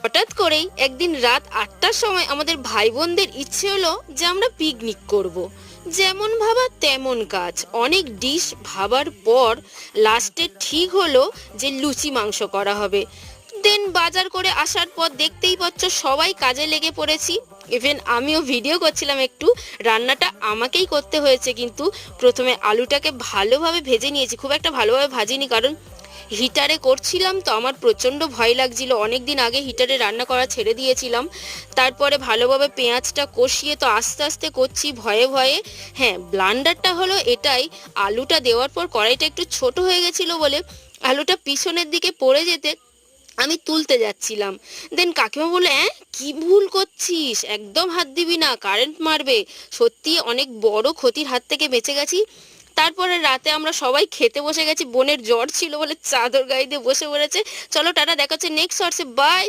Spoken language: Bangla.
হঠাৎ করেই একদিন রাত ৮টার সময় আমাদের ভাই বোনদের ইচ্ছে হলো যে আমরা পিকনিক করব। যেমন ভাবা তেমন কাজ, অনেক ডিশ ভাবার পর লাস্টে ঠিক হলো যে লুচি মাংস করা হবে। দেন বাজার করে আসার পর দেখতেই পাচ্ছ সবাই কাজে লেগে পড়েছি। ইভেন আমিও ভিডিও করছিলাম একটু। রান্নাটা আমাকেই করতে হয়েছে, কিন্তু প্রথমে আলুটাকে ভালোভাবে ভেজে নিয়েছি, খুব একটা ভালোভাবে ভাজিনি, কারণ হিটারে করছিলাম তো আমার প্রচণ্ড ভয় লাগছিল। অনেক দিন আগে হিটারে রান্না করা ছেড়ে দিয়েছিলাম। তারপরে ভালোভাবে পেঁয়াজটা কষিয়ে তো আস্তে আস্তে করছি ভয়ে ভয়ে। হ্যাঁ, ব্লান্ডারটা হলো এটাই, আলুটা দেওয়ার পর কড়াইটা একটু ছোট হয়ে গেছিলো বলে আলুটা পিছনের দিকে পড়ে যেতে আমি তুলতে যাচ্ছিলাম। দেন কাকিমা বললো, হ্যাঁ কি ভুল করছিস, একদম হাত দিবি না, কারেন্ট মারবে। সত্যি অনেক বড় ক্ষতির হাত থেকে বেঁচে গেছি। তারপরে রাতে আমরা সবাই খেতে বসে গেছি, বোনের জ্বর ছিল বলে চাদর গায়ে দিয়ে বসে পড়েছে। চলো টাটা, দেখা হচ্ছে নেক্সট শর্টসে, বাই।